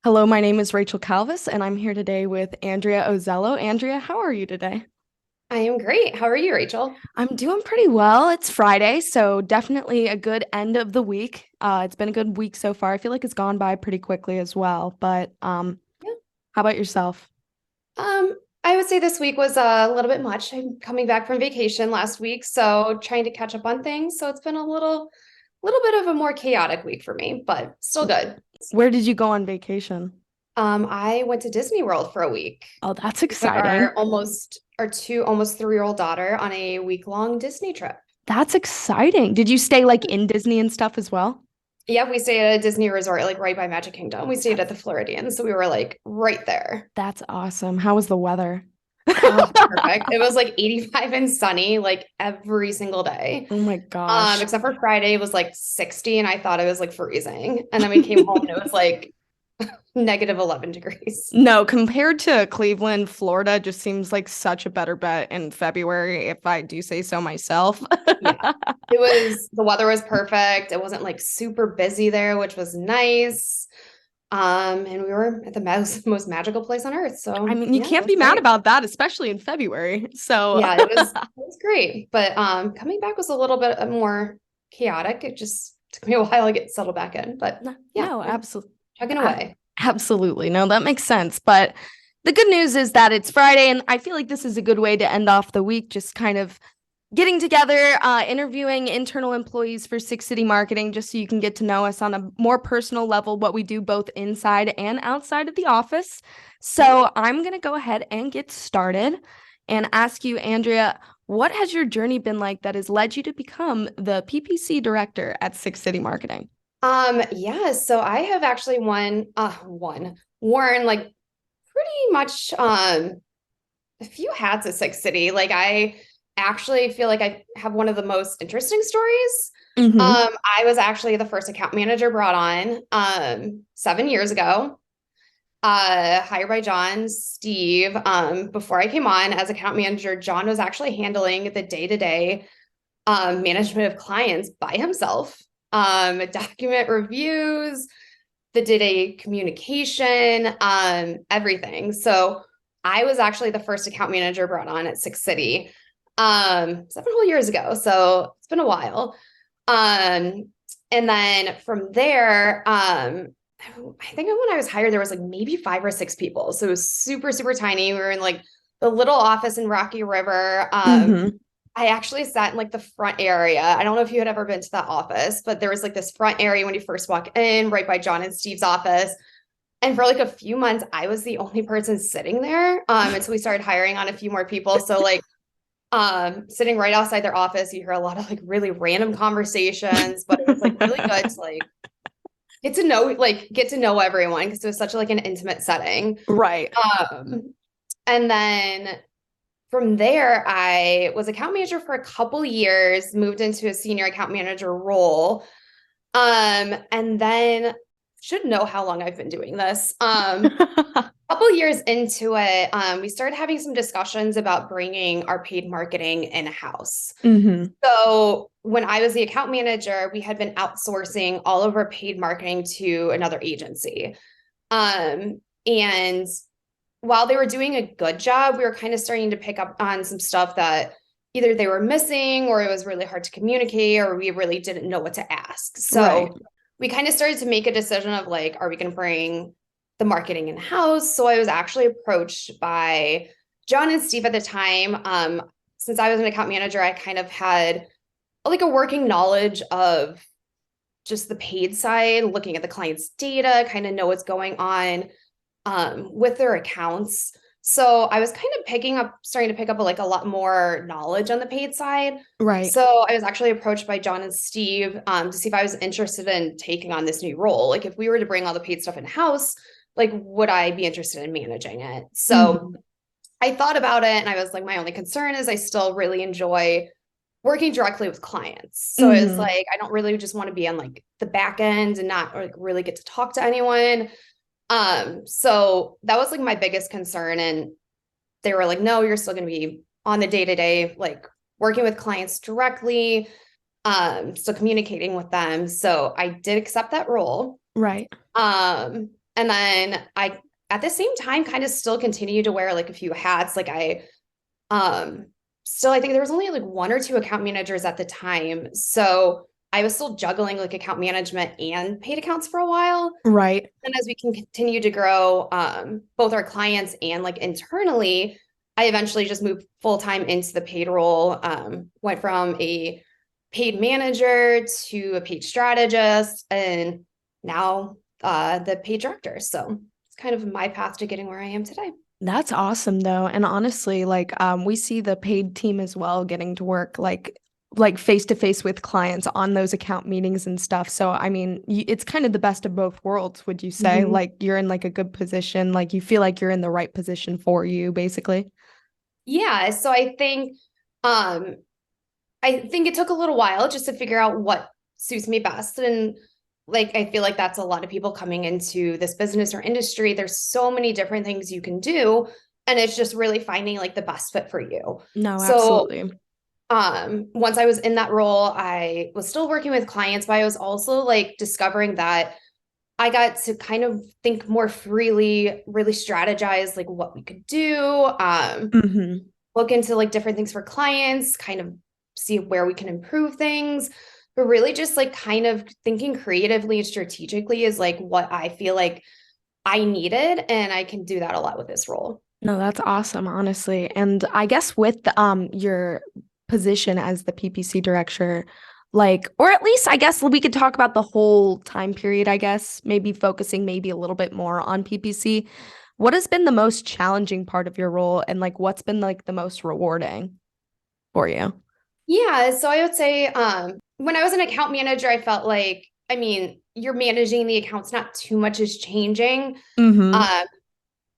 Hello, my name is Rachel Calvis, and I'm here today with Andrea Ozello. Andrea, how are you today? I am great. How are you, Rachel? I'm doing pretty well. It's Friday, so definitely a good end of the week. It's been a good week so far. I feel like it's gone by pretty quickly as well. But Yeah. how about yourself? Um, I would say this week was a little bit much. I'm coming back from vacation last week, so trying to catch up on things. So it's been a little bit of a more chaotic week for me, but still good. Where did you go on vacation? I went to Disney World for a week. Oh, that's We took exciting. our two almost 3-year-old daughter on a week-long Disney trip. That's exciting. Did you stay like in Disney and stuff as well? Yeah, we stayed at a Disney resort, like right by Magic Kingdom. We stayed at the Floridian, so we were like right there. That's awesome. How was the weather? Oh, perfect. It was like 85 and sunny like every single day. Oh my gosh. Except for Friday it was like 60 and I thought it was like freezing. And then we came home and it was like negative 11 degrees. No, compared to Cleveland, Florida just seems like such a better bet in February, if I do say so myself. Yeah. The weather was perfect. It wasn't like super busy there, which was nice. And we were at the most magical place on earth. I So mean, you yeah, it can't was be mad great. about that, especially in February. So, Yeah, it was great. But coming back was a little bit more chaotic. It just took me a while to get settled back in. But no, yeah, no, we're absolutely. chugging away. Absolutely. No, that makes sense. But the good news is that it's Friday, and I feel like this is a good way to end off the week, just kind of getting together, interviewing internal employees for Six City Marketing, just so you can get to know us on a more personal level, what we do both inside and outside of the office. Yeah. So I'm going to go ahead and get started and ask you, Andrea, what has your journey been like that has led you to become the PPC director at Six City Marketing? Yeah, so I have actually worn like pretty much a few hats at Six City. Like I actually feel like I have one of the most interesting stories. Mm-hmm. I was actually the first account manager brought on 7 years ago, hired by John, Steve. Before I came on as account manager, John was actually handling the day-to-day management of clients by himself, document reviews, the day-to-day communication, everything. So I was actually the first account manager brought on at Six City 7 whole years ago. So it's been a while. Um, and then from there, I think when I was hired, there was like maybe 5 or 6 people. So it was super, super tiny. We were in like the little office in Rocky River. Mm-hmm. I actually sat in like the front area. I don't know if you had ever been to that office, but there was like this front area when you first walk in, right by John and Steve's office. And for like a few months, I was the only person sitting there. And so we started hiring on a few more people. So like sitting right outside their office, you hear a lot of like really random conversations, but it was like really good to like get to know everyone because it was such like an intimate setting. Right. Um, and then from there, I was account manager for a couple years, moved into a senior account manager role. And then should know how long I've been doing this. A couple years into it, we started having some discussions about bringing our paid marketing in-house. Mm-hmm. So when I was the account manager, we had been outsourcing all of our paid marketing to another agency. And while they were doing a good job, we were kind of starting to pick up on some stuff that either they were missing or it was really hard to communicate or we really didn't know what to ask. Right. So we kind of started to make a decision of like, are we going to bring the marketing in house? So I was actually approached by John and Steve at the time. Since I was an account manager, I kind of had like a working knowledge of just the paid side, looking at the client's data, kind of know what's going on with their accounts. So I was kind of starting to pick up like a lot more knowledge on the paid side. Right. So I was actually approached by John and Steve to see if I was interested in taking on this new role. Like if we were to bring all the paid stuff in house, like would I be interested in managing it? So Mm-hmm. I thought about it and I was like, my only concern is I still really enjoy working directly with clients. So it's Mm-hmm. like I don't really just want to be on like the back end and not like really get to talk to anyone. So that was like my biggest concern. And they were like, no, you're still going to be on the day to day, like working with clients directly, still communicating with them. So I did accept that role. Right. Um, And then I, at the same time, kind of still continue to wear like a few hats. Like um, still, I think there was only like one or two account managers at the time. So I was still juggling like account management and paid accounts for a while. Right. And as we can continue to grow, both our clients and like internally, I eventually just moved full time into the paid role. Went from a paid manager to a paid strategist, and now the paid director. So it's kind of my path to getting where I am today. That's awesome though. And honestly, like we see the paid team as well getting to work like face to face with clients on those account meetings and stuff. So I mean, it's kind of the best of both worlds, would you say? Mhm. Like you're in like a good position, like you feel like you're in the right position for you, basically. Yeah, so um I think it took a little while just to figure out what suits me best. And like, I feel like that's a lot of people coming into this business or industry. There's so many different things you can do. And it's just really finding like the best fit for you. No, So, absolutely. once I was in that role, I was still working with clients, but I was also like discovering that I got to kind of think more freely, really strategize like what we could do. Hmm. Look into like different things for clients, kind of see where we can improve things, but really just like kind of thinking creatively and strategically is like what I feel like I needed. And I can do that a lot with this role. No, that's awesome, honestly. And I guess with your position as the PPC director, like, or at least I guess we could talk about the whole time period, I guess, maybe focusing maybe a little bit more on PPC. What has been the most challenging part of your role and like what's been like the most rewarding for you? Yeah. So I would say when I was an account manager, I felt like, I mean, you're managing the accounts, not too much is changing. Mm-hmm. Um,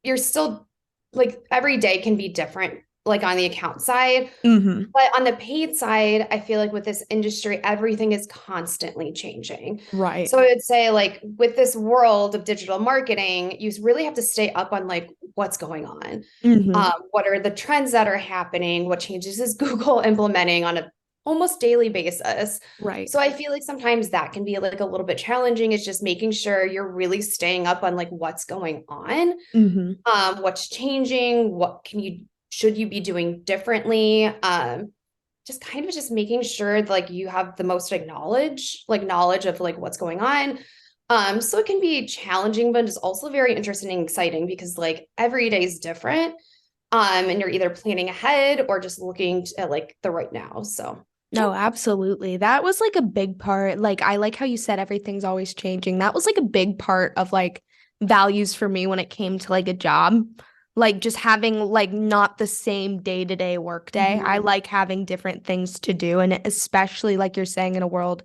you're still like every day can be different, like on the account side. Mm-hmm. But on the paid side, I feel like with this industry, everything is constantly changing. Right. So I would say, like, with this world of digital marketing, you really have to stay up on like what's going on. Mm-hmm. What are the trends that are happening? What changes is Google implementing on a almost daily basis? Right. So I feel like sometimes that can be like a little bit challenging. It's just making sure you're really staying up on like what's going on, Mm-hmm. what's changing, what can you should you be doing differently, just kind of just making sure like you have the most knowledge of like what's going on. So it can be challenging, but it's also very interesting and exciting because like every day is different, and you're either planning ahead or just looking at like the right now. So yeah. No, absolutely. That was like a big part. Like, I like how you said everything's always changing. That was like a big part of like values for me when it came to like a job. Like, just having like not the same day-to-day work day. I Mhm. like having different things to do. And especially, like you're saying, in a world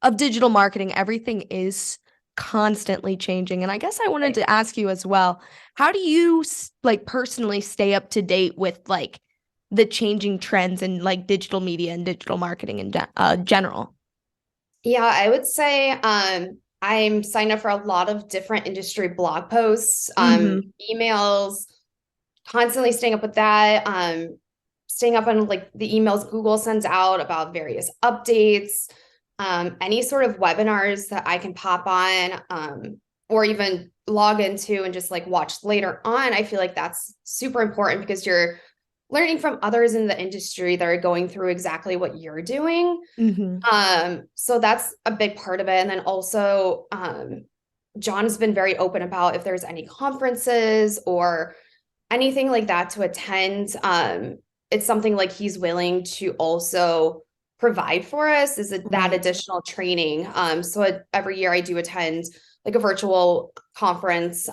of digital marketing, everything is constantly changing. And I guess I wanted Right. to ask you as well, how do you like personally stay up to date with like the changing trends in like digital media and digital marketing in general? Yeah, I would say I'm signed up for a lot of different industry blog posts, Mm-hmm. emails, constantly staying up with that, staying up on like the emails Google sends out about various updates, any sort of webinars that I can pop on, or even log into and just like watch later on. I feel like that's super important because you're learning from others in the industry that are going through exactly what you're doing. Mm-hmm. So that's a big part of it. And then also, John has been very open about if there's any conferences or anything like that to attend. It's something like he's willing to also provide for us is that Right. additional training. So every year I do attend like a virtual conference.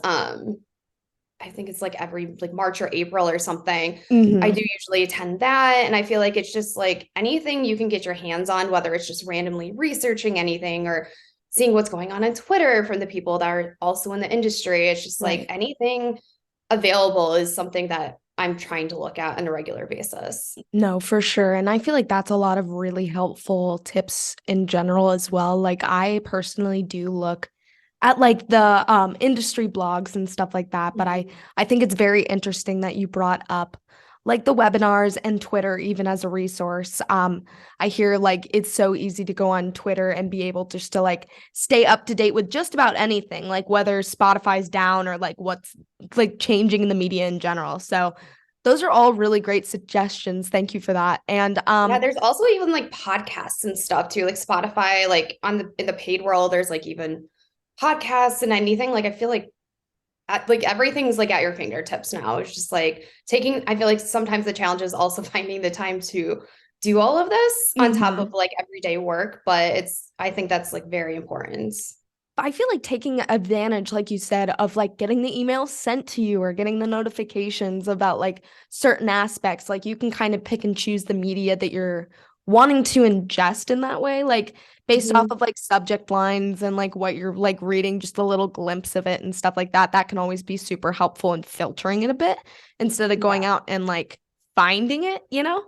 I think it's like every like March or April or something. I do Mm-hmm. usually attend that. And I feel like it's just like anything you can get your hands on, whether it's just randomly researching anything or seeing what's going on Twitter from the people that are also in the industry. It's just like Right. anything available is something that I'm trying to look at on a regular basis. No, for sure. And I feel like that's a lot of really helpful tips in general as well. Like I personally do look at like the industry blogs and stuff like that, but I think it's very interesting that you brought up like the webinars and Twitter even as a resource. I hear like it's so easy to go on Twitter and be able just to like stay up to date with just about anything, like whether Spotify's down or like what's like changing in the media in general. So those are all really great suggestions. Thank you for that. And Yeah, there's also even like podcasts and stuff too, like Spotify, like in the paid world, there's like even podcasts and anything. Like I feel like everything's like at your fingertips now. It's just like I feel like sometimes the challenge is also finding the time to do all of this on top of mhm. like everyday work, but I think that's like very important. I feel like taking advantage, like you said, of like getting the emails sent to you or getting the notifications about like certain aspects. Like you can kind of pick and choose the media that you're wanting to ingest in that way, like based off Mhm. of like subject lines and like what you're like reading, just a little glimpse of it and stuff like that. That can always be super helpful in filtering it a bit instead of going Yeah. out and like finding it, you know?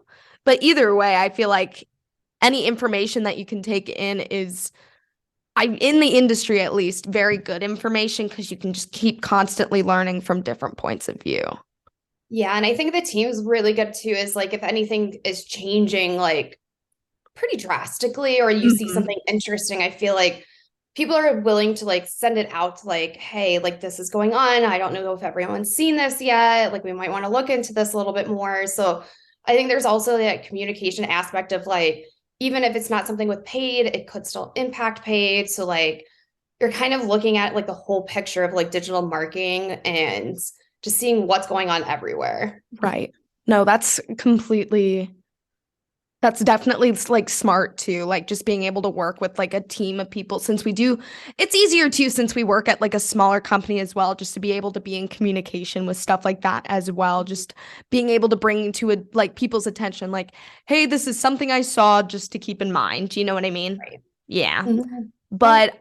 But either way, I feel like any information that you can take in is in the industry at least, very good information because you can just keep constantly learning from different points of view. Yeah, and I think the team's really good too, is like if anything is changing like pretty drastically or you see Mhm. something interesting, I feel like people are willing to like send it out to like, hey, like this is going on. I don't know if everyone's seen this yet. Like we might want to look into this a little bit more. So I think there's also that communication aspect of like, even if it's not something with paid, it could still impact paid. So like you're kind of looking at like the whole picture of like digital marketing and just seeing what's going on everywhere. Right. No, that's definitely like smart too. Like just being able to work with like a team of people since it's easier too since we work at like a smaller company as well, just to be able to be in communication with stuff like that as well. Just being able to bring to like people's attention, like, hey, this is something I saw just to keep in mind. You know what I mean? Right. Yeah. Mhm. Yeah. But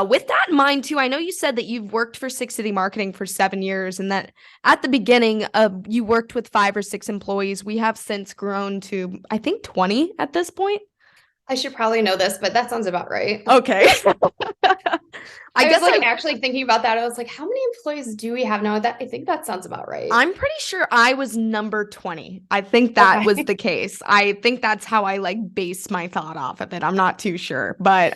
with that in mind, too, I know you said that you've worked for Six City Marketing for 7 years and that at the beginning, you worked with 5 or 6 employees. We have since grown to, I think, 20 at this point. I should probably know this, but that sounds about right. Okay. I I was guess like actually thinking about that. I was like, how many employees do we have now? That I think that sounds about right. I'm pretty sure I was number 20. I think that was Okay. the case. I think that's how I like base my thought off of it. I'm not too sure. But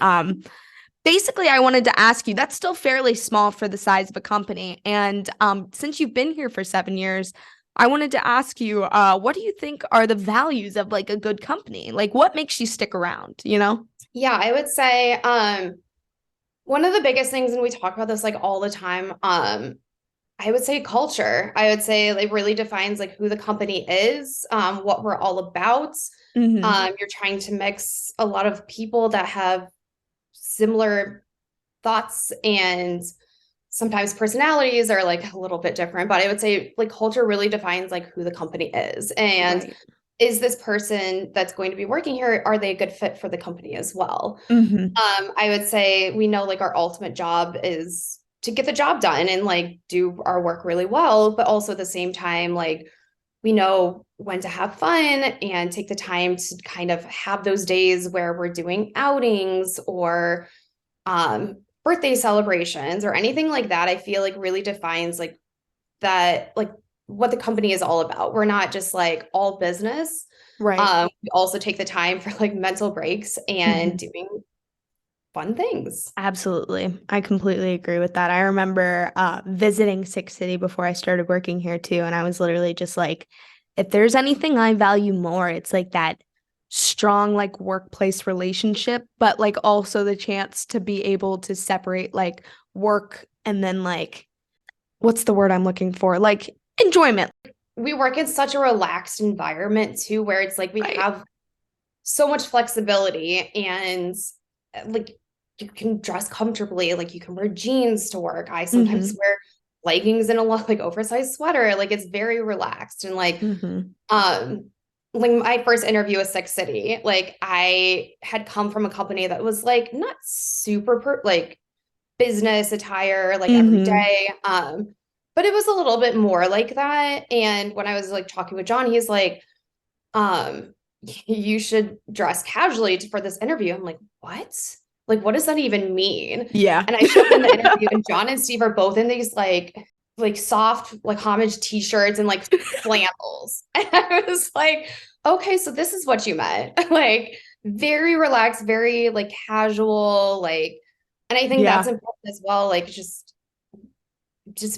basically, I wanted to ask you, that's still fairly small for the size of a company. And since you've been here for 7 years, I wanted to ask you, what do you think are the values of like a good company? Like what makes you stick around, you know? Yeah, I would say one of the biggest things, and we talk about this like all the time, I would say culture. I would say it really defines like who the company is, what we're all about. Hmm. You're trying to mix a lot of people that have similar thoughts and sometimes personalities are like a little bit different, but I would say like culture really defines like who the company is. And Right. is this person that's going to be working here, are they a good fit for the company as well? Hmm. I would say we know like our ultimate job is to get the job done and like do our work really well, but also at the same time, like we know when to have fun and take the time to kind of have those days where we're doing outings or birthday celebrations or anything like that. I feel like really defines like what the company is all about. We're not just like all business. Right. We also take the time for like mental breaks and Hmm. doing fun things. Absolutely. I completely agree with that. I remember visiting Six City before I started working here too. And I was literally just like, if there's anything I value more, it's like that strong, like workplace relationship, but like also the chance to be able to separate like work and then like, what's the word I'm looking for? Like enjoyment. We work in such a relaxed environment too, where it's like we Right. have so much flexibility and like you can dress comfortably, like you can wear jeans to work. I sometimes Hmm. wear leggings and a lot like oversized sweater. Like it's very relaxed and Hmm. um like my first interview with Six City, like I had come from a company that was like not super like business attire like every Hmm. day. But it was a little bit more like that. And when I was like talking with John, he's like, um, you should dress casually for this interview. I'm like, what? Like, what does that even mean? Yeah. And I show up in the interview, and John and Steve are both in these like like soft, like homage t-shirts and like flannels. And I was like, okay, so this is what you meant. Like very relaxed, very like casual, like, and I think that's Yeah, important as well. Like just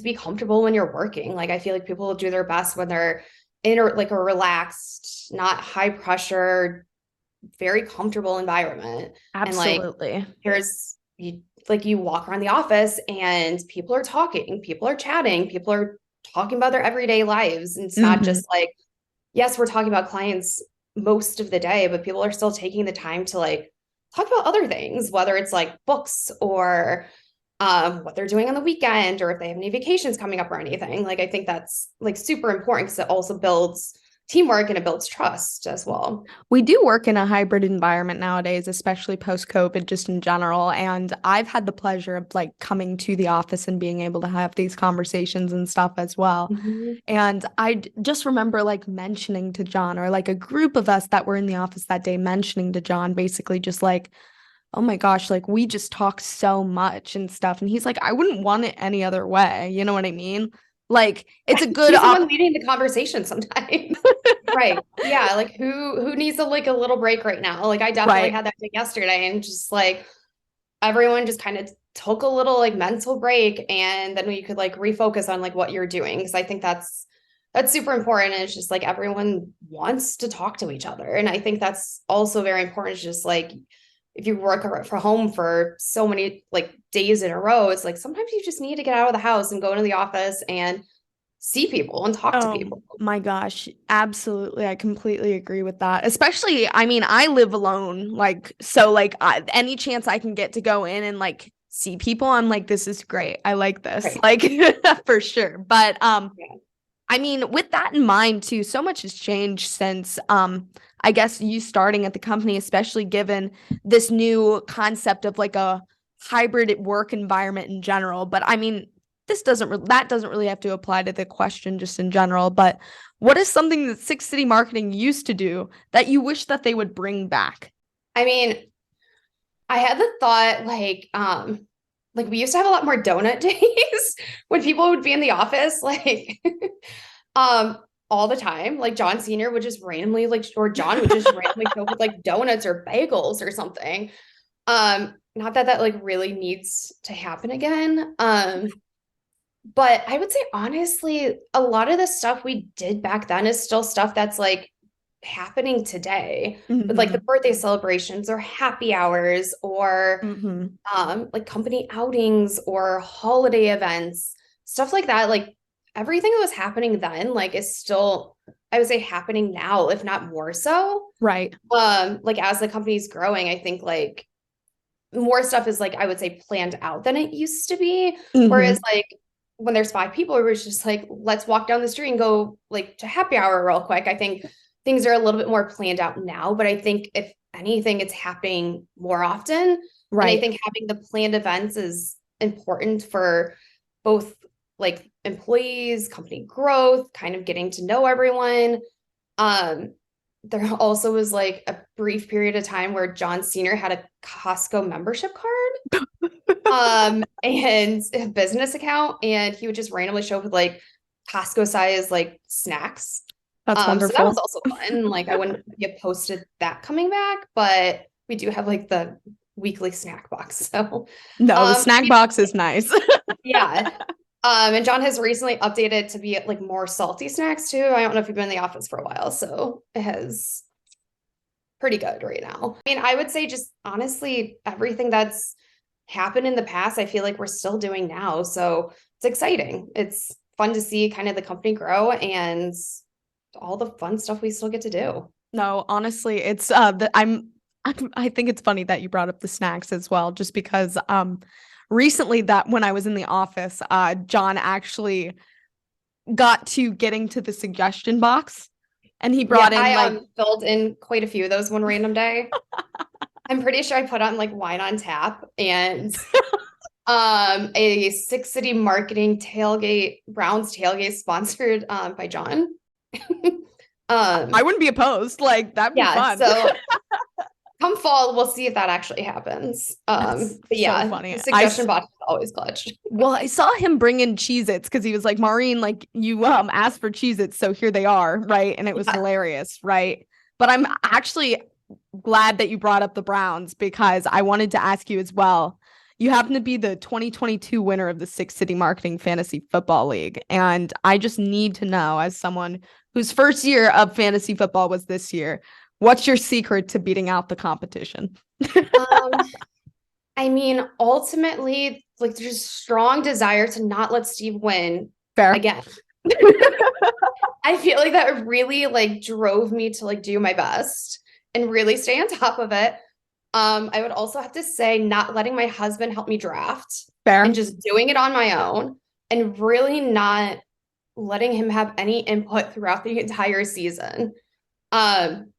be comfortable when you're working. Like I feel like people do their best when they're in like a relaxed, not high pressure, very comfortable environment. And like absolutely. here's you like you walk around the office and people are talking, people are chatting, people are talking about their everyday lives. And it's not Hmm. just like, yes, we're talking about clients most of the day, but people are still taking the time to like talk about other things, whether it's like books or what they're doing on the weekend or if they have any vacations coming up or anything. Like I think that's like super important because it also builds teamwork and it builds trust as well. We do work in a hybrid environment nowadays, especially post-COVID, just in general. And I've had the pleasure of like coming to the office and being able to have these conversations and stuff as well. Mhm. And just remember like mentioning to John, or like a group of us that were in the office that day mentioning to John, basically just like, oh my gosh, like we just talk so much and stuff. And he's like, I wouldn't want it any other way. You know what I mean? Like it's a good He's the one leading the conversation sometimes. Right. Yeah. Like who needs a like a little break right now? Like I definitely right. had that yesterday and just like everyone just kind of took a little like mental break and then we could like refocus on like what you're doing. Cause I think that's super important. And it's just like everyone wants to talk to each other. And I think that's also very important. It's just like if you work from home for so many like days in a row, it's like sometimes you just need to get out of the house and go into the office and see people and talk to Oh people. my gosh, absolutely. I completely agree with that. Especially, I mean, I live alone, like so like any chance I can get to go in and like see people, I'm like this is great. I like this. Right. Like for sure. But Yeah. I mean, with that in mind too, so much has changed since I guess you starting at the company, especially given this new concept of like a hybrid work environment in general. But I mean, that doesn't really have to apply to the question just in general, but what is something that Six City Marketing used to do that you wish that they would bring back? I mean, I had the thought like we used to have a lot more donut days when people would be in the office like um all the time. Like John Sr. would just randomly like or John would just randomly show up with like donuts or bagels or something. Not that that like really needs to happen again. But I would say honestly, a lot of the stuff we did back then is still stuff that's like happening today with like the Hmm. birthday celebrations or happy hours or Hmm. like company outings or holiday events, stuff like that. Like everything that was happening then, like is still, I would say happening now, if not more so. Right. Like as the company's growing, I think like more stuff is like I would say planned out than it used to be. Whereas Hmm. like when there's five people, it was just like, let's walk down the street and go like to happy hour real quick. I think things are a little bit more planned out now, but I think if anything, it's happening more often. And I Right. think having the planned events is important for both like employees, company growth, kind of getting to know everyone. Um, there also was like a brief period of time where John Senior had a Costco membership card and a business account, and he would just randomly show up with like Costco size like snacks. That's So that was wonderful. also fun. Like I wouldn't get posted that coming back, but we do have like the weekly snack box. So No, the I snack mean, box is nice. yeah. And John has recently updated to be like more salty snacks too. I don't know if you've been in the office for a while, so it has pretty good right now. I mean, I would say just honestly, everything that's happened in the past, I feel like we're still doing now. So it's exciting. It's fun to see kind of the company grow and all the fun stuff we still get to do. No, honestly, it's I think it's funny that you brought up the snacks as well, just because recently that when I was in the office, John actually got to getting to the suggestion box and he Yeah, brought in I like filled in quite a few of those one random day. I'm pretty sure I put on like wine on tap and a Six City Marketing tailgate, Browns tailgate sponsored by John. I um wouldn't be opposed. Like that'd be yeah, fun. so come fall, we'll see if that actually happens. That's But so yeah, funny. the suggestion box is always clutch. Well, I saw him bring in Cheez-Its because he was like, Maureen, like you asked for Cheez-Its, so here they are, right? And it was Yeah. hilarious, right? But I'm actually glad that you brought up the Browns because I wanted to ask you as well. You happen to be the 2022 winner of the Six City Marketing Fantasy Football League. And I just need to know, as someone whose first year of fantasy football was this year, what's your secret to beating out the competition? Um, I mean, ultimately, like there's a strong desire to not let Steve win Fair. again. I feel like that really like drove me to like do my best and really stay on top of it. I would also have to say not letting my husband help me draft and Fair. just doing it on my own and really not letting him have any input throughout the entire season. Um,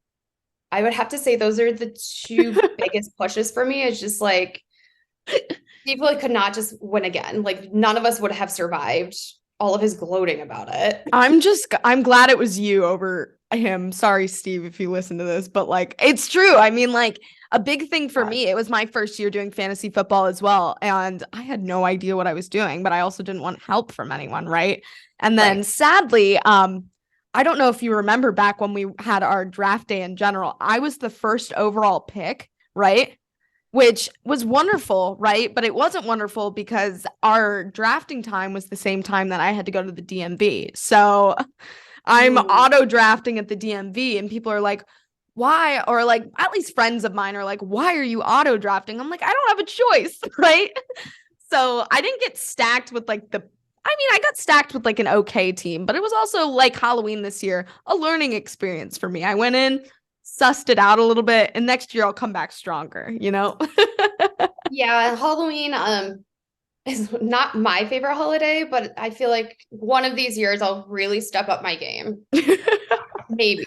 I would have to say those are the two biggest pushes for me. It's just like people could not just win again. Like none of us would have survived all of his gloating about it. I'm glad it was you over him. Sorry, Steve, if you listen to this, but like it's true. I mean, like a big thing for me, it was my first year doing fantasy football as well. And I had no idea what I was doing, but I also didn't want help from anyone, right? And then Right. sadly, I don't know if you remember back when we had our draft day in general, I was the first overall pick, right? Which was wonderful, right? But it wasn't wonderful because our drafting time was the same time that I had to go to the DMV. So I'm Ooh. auto drafting at the DMV, and people are like, why? Or like, at least friends of mine are like, why are you auto drafting? I'm like, I don't have a choice, right? So I didn't get stacked with like I got stacked with like an okay team, but it was also like Halloween this year, a learning experience for me. I went in, sussed it out a little bit, and next year I'll come back stronger, you know? Yeah, Halloween is not my favorite holiday, but I feel like one of these years I'll really step up my game. Maybe.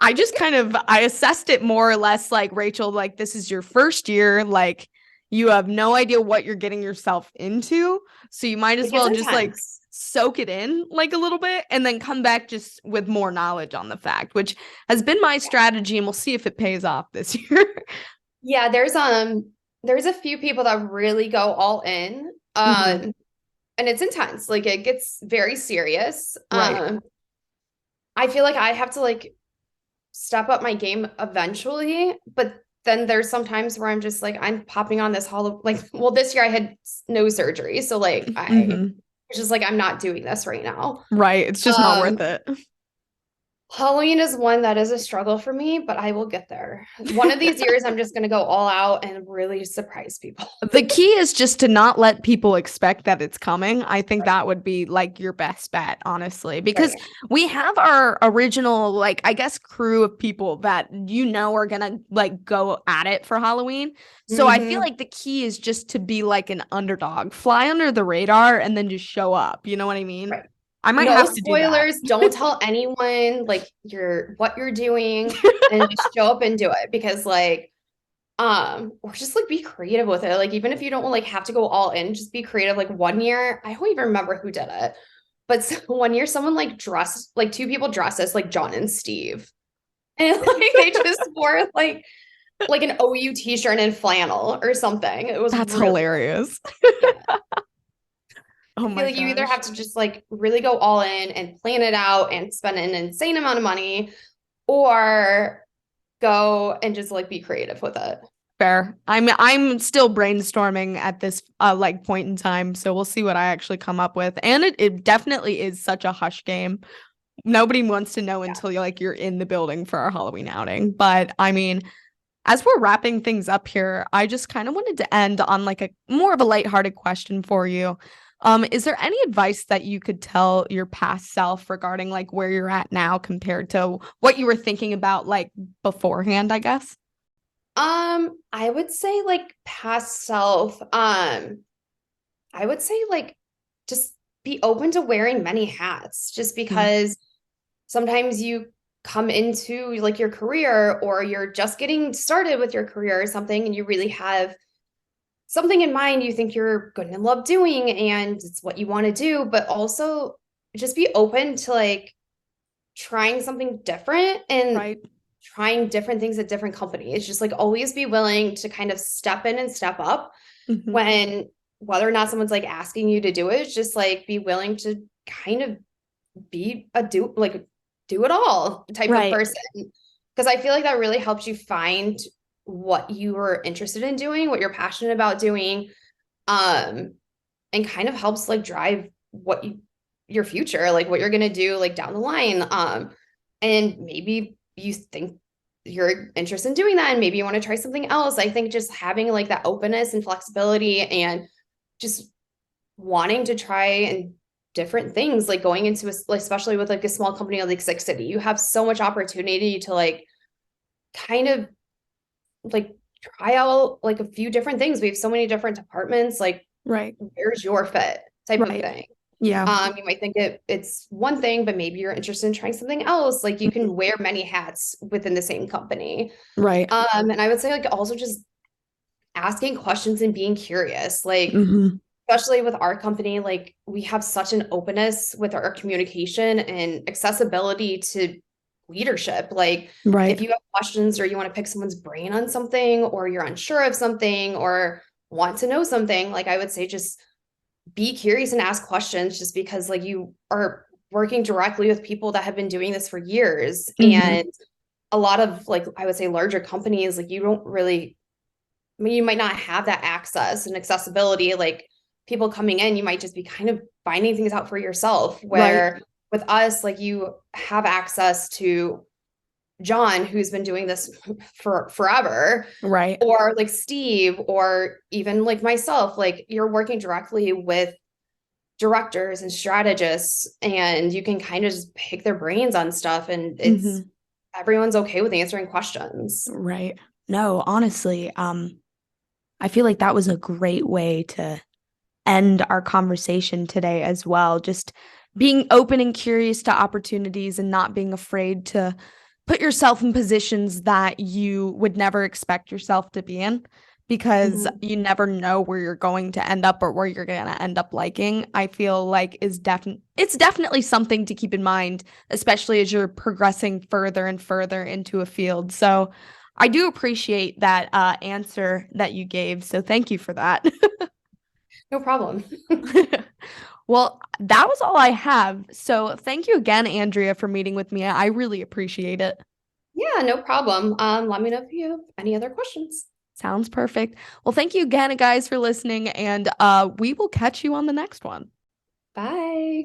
I just I assessed it more or less like Rachel, like this is your first year, like you have no idea what you're getting yourself into. So you might as It gets well just like intense. soak it in like a little bit and then come back just with more knowledge on the fact, which has been my strategy, and we'll see if it pays off this year. Yeah, there's a few people that really go all in. Mhm. And it's intense. Like it gets very serious. Right. I feel like I have to like step up my game eventually, but then there's some times where I'm just like I'm popping on this hollow like well this year I had no surgery, so like I Mhm. it's just like I'm not doing this right now. Right. It's just not worth Um it. Halloween is one that is a struggle for me, but I will get there. One of these years I'm just going to go all out and really surprise people. The key is just to not let people expect that it's coming. I think that would be like your best bet, honestly, because Right. we have our original, like, I guess, crew of people that are gonna like go at it for Halloween. So I feel Mm-hmm. like the key is just to be like an underdog, fly under the radar, and then just show up. You know what I mean? Right. I might No have to do that. spoilers. Don't tell anyone like what you're doing and just show up and do it because like or just like be creative with it. Like even if you don't like have to go all in, just be creative. Like one year, I don't even remember who did it, but one year someone like dressed like two people dressed as like John and Steve. And like they just wore like an OU t-shirt and flannel or something. It was That's really hilarious. yeah. Oh I feel my like you either gosh. have to just like really go all in and plan it out and spend an insane amount of money or go and just like be creative with it. Fair. I'm still brainstorming at this like point in time, so we'll see what I actually come up with. And it definitely is such a hush game. Nobody wants to know Yeah. until you're in the building for our Halloween outing. But I mean, as we're wrapping things up here, I just kind of wanted to end on like a more of a lighthearted question for you. Is there any advice that you could tell your past self regarding like where you're at now compared to what you were thinking about like beforehand, I guess? I would say like past self, I would say like just be open to wearing many hats just Mm, because sometimes you come into like your career or you're just getting started with your career or something and you really have something in mind you think you're good and love doing and it's what you want to do, but also just be open to like trying something different and right. trying different things at different companies. Just like always be willing to kind of step in and step up Mhm. when whether or not someone's like asking you to do it, just like be willing to kind of be a do it all type of Right. person. Because I feel like that really helps you find what you are interested in doing, what you're passionate about doing, and kind of helps like drive your future, like what you're gonna do like down the line. And maybe you think you're interested in doing that and maybe you want to try something else. I think just having like that openness and flexibility and just wanting to try and different things, like going into like, especially with like a small company like Six City, you have so much opportunity to like kind of like try out like a few different things. We have so many different departments, like Right. where's your fit type of Right. thing. Yeah. You might think it's one thing, but maybe you're interested in trying something else. Like you Mhm. can wear many hats within the same company. Right. And I would say like also just asking questions and being curious. Like Hmm. especially with our company, like we have such an openness with our communication and accessibility to leadership. Like if Right. you have questions or you want to pick someone's brain on something or you're unsure of something or want to know something, like I would say just be curious and ask questions just because like you are working directly with people that have been doing this for years. Hmm. And a lot of like I would say larger companies, like you don't really, I mean, you might not have that access and accessibility. Like people coming in, you might just be kind of finding things out for yourself. Right. Where with us, like you have access to John, who's been doing this for forever, Right. or like Steve, or even like myself. Like you're working directly with directors and strategists, and you can kind of just pick their brains on stuff. And it's Hmm. everyone's okay with answering questions. Right. No, honestly, I feel like that was a great way to end our conversation today as well. Just being open and curious to opportunities and not being afraid to put yourself in positions that you would never expect yourself to be in because Mhm. you never know where you're going to end up or where you're going to end up liking. I feel like it's definitely something to keep in mind, especially as you're progressing further and further into a field. So I do appreciate that answer that you gave. So thank you for that. No problem. Well, that was all I have. So thank you again, Andrea, for meeting with me. I really appreciate it. Yeah, no problem. Let me know if you have any other questions. Sounds perfect. Well, thank you again, guys, for listening, and we will catch you on the next one. Bye.